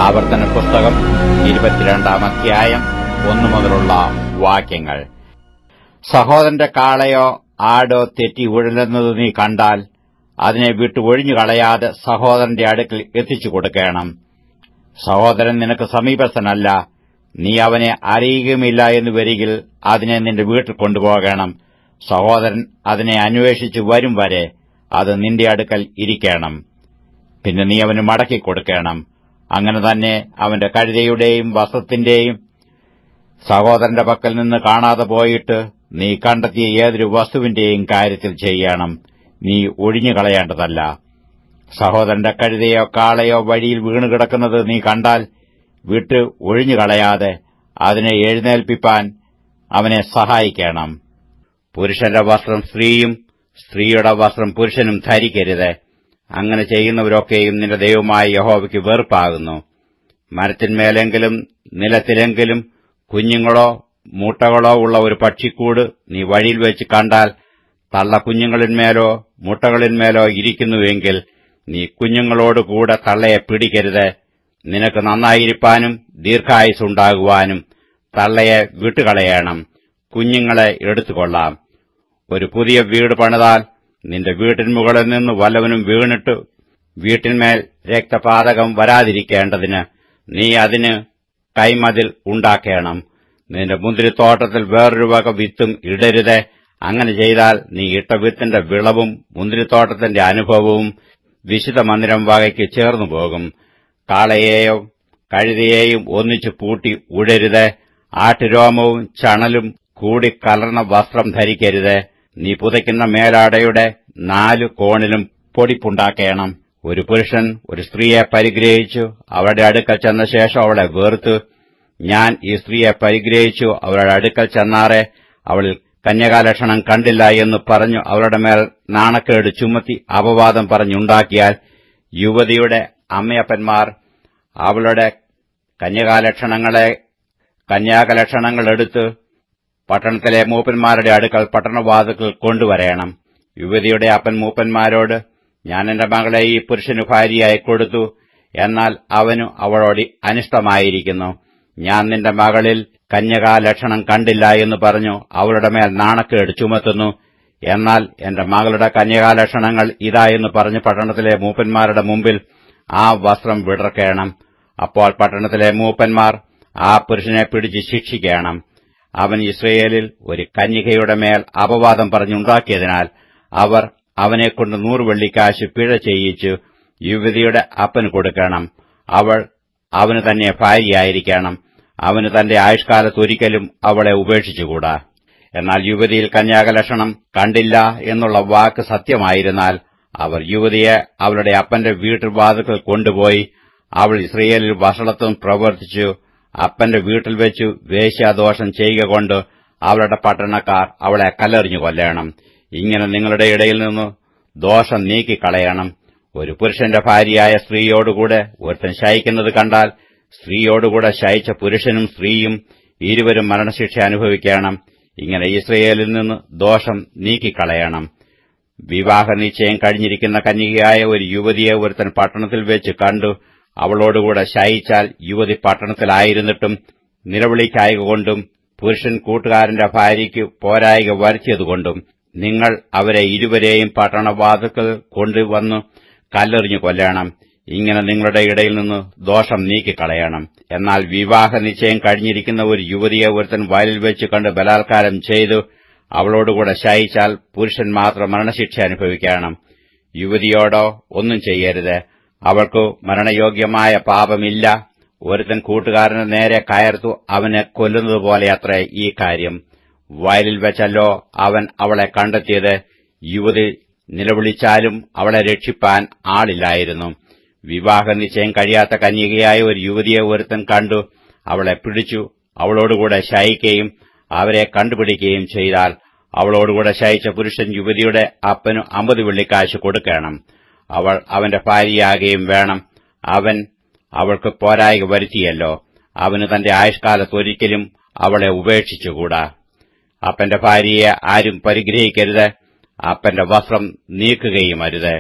ആവർത്തന പുസ്തകം 22-ാം അധ്യായം 1 മുതലുള്ള വാക്യങ്ങൾ. സഹോദരന്റെ കാളയോ ആടോ തെറ്റി ഉഴലുന്നത് നീ കണ്ടാൽ അതിനെ വിട്ട് ഒഴിഞ്ഞു കളയാതെ സഹോദരന്റെ അടുക്കൽ എത്തിച്ചു കൊടുക്കണം. സഹോദരൻ നിനക്ക് സമീപസ്ഥനല്ല, നീ അവനെ അറിയുകയുമില്ല എന്ന് വരികിൽ അതിനെ നിന്റെ വീട്ടിൽ കൊണ്ടുപോകണം. സഹോദരൻ അതിനെ അന്വേഷിച്ചു വരും വരെ അത് നിന്റെ അടുക്കൽ ഇരിക്കണം. പിന്നെ നീ അവന് മടക്കി കൊടുക്കണം. അങ്ങനെ തന്നെ അവന്റെ കഴുതയുടെയും വസ്ത്രത്തിന്റെയും സഹോദരന്റെ പക്കൽ നിന്ന് കാണാതെ പോയിട്ട് നീ കണ്ടെത്തിയ ഏതൊരു വസ്തുവിന്റെയും കാര്യത്തിൽ ചെയ്യണം. നീ ഒഴിഞ്ഞുകളയേണ്ടതല്ല. സഹോദരന്റെ കഴുതയോ കാളയോ വഴിയിൽ വീണുകിടക്കുന്നത് നീ കണ്ടാൽ വിട്ട് ഒഴിഞ്ഞുകളയാതെ അതിനെ എഴുന്നേൽപ്പിപ്പാൻ അവനെ സഹായിക്കണം. പുരുഷന്റെ വസ്ത്രം സ്ത്രീയും സ്ത്രീയുടെ വസ്ത്രം പുരുഷനും ധരിക്കരുത്. അങ്ങനെ ചെയ്യുന്നവരൊക്കെയും നിന്റെ ദൈവമായ യഹോവയ്ക്ക് വെറുപ്പാകുന്നു. മരത്തിന്മേലെങ്കിലും നിലത്തിലെങ്കിലും കുഞ്ഞുങ്ങളോ മുട്ടകളോ ഉള്ള ഒരു പക്ഷിക്കൂട് നീ വഴിയിൽ വെച്ച് കണ്ടാൽ തള്ള കുഞ്ഞുങ്ങളിന്മേലോ മുട്ടകളിന്മേലോ ഇരിക്കുന്നുവെങ്കിൽ നീ കുഞ്ഞുങ്ങളോടുകൂടെ തള്ളയെ പിടിക്കരുത്. നിനക്ക് നന്നായിരിക്കാനും ദീർഘായുസ്സുണ്ടാകുവാനും തള്ളയെ വിട്ടുകളയണം. കുഞ്ഞുങ്ങളെ എടുത്തുകൊള്ളാം. ഒരു പുതിയ വീട് പണിതാൽ നിന്റെ വീട്ടിൻ മുകളിൽ നിന്ന് വല്ലവനും വീണിട്ട് വീട്ടിന്മേൽ രക്തപാതകം വരാതിരിക്കേണ്ടതിന് നീ അതിന് കൈമതിൽ ഉണ്ടാക്കണം. നിന്റെ മുന്തിരിത്തോട്ടത്തിൽ വേറൊരു വക വിത്തും ഇടരുത്. അങ്ങനെ ചെയ്താൽ നീ ഇട്ട വിത്തിന്റെ വിളവും മുന്തിരിത്തോട്ടത്തിന്റെ അനുഭവവും വിശുദ്ധ മന്ദിരം വകയ്ക്ക് ചേർന്നുപോകും. കാളയെയോ കഴുതയെയും ഒന്നിച്ചു പൂട്ടി ഉഴരുത്. ആട്ടുരോമവും ചണലും കൂടി കലർന്ന വസ്ത്രം ധരിക്കരുത്. നീ പുതയ്ക്കുന്ന മേലാടയുടെ 4 കോണിലും പൊടിപ്പുണ്ടാക്കണം. ഒരു പുരുഷൻ ഒരു സ്ത്രീയെ പരിഗ്രഹിച്ചു അവളുടെ അടുക്കൽ ചെന്ന ശേഷം അവളെ വേർത്തു, ഞാൻ ഈ സ്ത്രീയെ പരിഗ്രഹിച്ചു അവളുടെ അടുക്കൽ ചെന്നാറെ അവളിൽ കന്യകാലക്ഷണം കണ്ടില്ല എന്ന് പറഞ്ഞു അവളുടെ മേൽ നാണക്കേട് ചുമത്തി അപവാദം പറഞ്ഞുണ്ടാക്കിയാൽ യുവതിയുടെ അമ്മയപ്പന്മാർ അവളുടെ കന്യാകലക്ഷണങ്ങളെടുത്ത് പട്ടണത്തിലെ മൂപ്പന്മാരുടെ അടുക്കൽ പട്ടണവാതിൽക്കൽ കൊണ്ടുവരേണം. യുവതിയുടെ അപ്പൻ മൂപ്പന്മാരോട്, ഞാൻ എന്റെ മകളെ ഈ പുരുഷന് ഭാര്യയായി കൊടുത്തു, എന്നാൽ അവനു അവളോട് അനിഷ്ടമായിരിക്കുന്നു. ഞാൻ നിന്റെ മകളിൽ കന്യകാലക്ഷണം കണ്ടില്ല എന്ന് പറഞ്ഞു അവളുടെ മേൽ നാണക്കേട് ചുമത്തുന്നു. എന്നാൽ എന്റെ മകളുടെ കന്യകാലക്ഷണങ്ങൾ ഇതാ എന്ന് പറഞ്ഞ് പട്ടണത്തിലെ മൂപ്പന്മാരുടെ മുമ്പിൽ ആ വസ്ത്രം വിടർക്കണം. അപ്പോൾ പട്ടണത്തിലെ മൂപ്പന്മാർ ആ പുരുഷനെ പിടിച്ച് ശിക്ഷിക്കണം. അവൻ ഇസ്രയേലിൽ ഒരു കന്യകയുടെ മേൽ അപവാദം പറഞ്ഞുണ്ടാക്കിയതിനാൽ അവർ അവനെക്കൊണ്ട് 100 വെള്ളിക്കാശ് പിഴ ചെയ്യിച്ചു യുവതിയുടെ അപ്പന് കൊടുക്കണം. അവൾ അവന് തന്നെ ഭാര്യയായിരിക്കണം. അവന് തന്റെ ആയുഷ്കാലത്തൊരിക്കലും അവളെ ഉപേക്ഷിച്ചുകൂടാ. എന്നാൽ യുവതിയിൽ കന്യാകലക്ഷണം കണ്ടില്ല എന്നുള്ള വാക്ക് സത്യമായിരുന്നാൽ അവർ യുവതിയെ അവളുടെ അപ്പന്റെ വീട്ടിൽ വാതിൽക്കൽ കൊണ്ടുപോയി അവൾ ഇസ്രയേലിൽ വഷളത്വം പ്രവർത്തിച്ചു അപ്പന്റെ വീട്ടിൽ വെച്ചു വേശ്യാദോഷം ചെയ്യുക കൊണ്ട് അവളുടെ പട്ടണക്കാർ അവളെ കല്ലെറിഞ്ഞു കൊല്ലണം. ഇങ്ങനെ നിങ്ങളുടെ ഇടയിൽ നിന്ന് ദോഷം നീക്കിക്കളയണം. ഒരു പുരുഷന്റെ ഭാര്യയായ സ്ത്രീയോടുകൂടെ ഒരുത്തൻ ശയിക്കുന്നത് കണ്ടാൽ സ്ത്രീയോടുകൂടെ ശയിച്ച പുരുഷനും സ്ത്രീയും ഇരുവരും മരണശിക്ഷ അനുഭവിക്കണം. ഇങ്ങനെ ഇസ്രയേലിൽ നിന്ന് ദോഷം നീക്കിക്കളയണം. വിവാഹ നിശ്ചയം കഴിഞ്ഞിരിക്കുന്ന കന്യകയായ ഒരു യുവതിയെ ഒരുത്തൻ പട്ടണത്തിൽ വെച്ച് കണ്ടു അവളോടുകൂടെ ശയിച്ചാൽ യുവതി പട്ടണത്തിലായിരുന്നിട്ടും നിലവിളിക്കായകൊണ്ടും പുരുഷൻ കൂട്ടുകാരന്റെ ഭാര്യയ്ക്ക് പോരായിക വരുത്തിയതുകൊണ്ടും നിങ്ങൾ അവരെ ഇരുവരെയും പട്ടണവാതിൽക്കൽ കൊണ്ടുവന്ന് കല്ലെറിഞ്ഞു കൊല്ലണം. ഇങ്ങനെ നിങ്ങളുടെ ഇടയിൽ നിന്ന് ദോഷം നീക്കിക്കളയണം. എന്നാൽ വിവാഹ നിശ്ചയം കഴിഞ്ഞിരിക്കുന്ന ഒരു യുവതിയെ ഒരുത്തൻ വയലിൽ വെച്ച് കണ്ട് ബലാത്കാരം ചെയ്തു അവളോടുകൂടെ ശയിച്ചാൽ പുരുഷൻ മാത്രം മരണശിക്ഷ അനുഭവിക്കണം. യുവതിയോടോ ഒന്നും ചെയ്യരുത്. അവൾക്കു മരണയോഗ്യമായ പാപമില്ല. ഒരുത്തൻ കൂട്ടുകാരന് നേരെ കയർത്തു അവനെ കൊല്ലുന്നതുപോലെയത്രേ ഈ കാര്യം. വയലിൽ വെച്ചല്ലോ അവൻ അവളെ കണ്ടെത്തിയത്. യുവതി നിലവിളിച്ചാലും അവളെ രക്ഷിപ്പാൻ ആളില്ലായിരുന്നു. വിവാഹ നിശ്ചയം കഴിയാത്ത കന്യകയായ ഒരു യുവതിയെ ഒരുത്തൻ കണ്ടു അവളെ പിടിച്ചു അവളോടുകൂടെ ശയിക്കുകയും അവരെ കണ്ടുപിടിക്കുകയും ചെയ്താൽ അവളോടുകൂടെ ശയിച്ച പുരുഷൻ യുവതിയുടെ അപ്പനു 50 വെള്ളിക്കാശ് കൊടുക്കണം. അവൾ അവന്റെ ഭാര്യയാകുകയും വേണം. അവൻ അവൾക്ക് പോരായിക വരുത്തിയല്ലോ. അവന് തന്റെ ആയുഷ്കാലത്തൊരിക്കലും അവളെ ഉപേക്ഷിച്ചുകൂടാ. അപ്പന്റെ ഭാര്യയെ ആരും പരിഗ്രഹിക്കരുത്. അപ്പന്റെ വസ്ത്രം നീക്കുകയും അരുത്.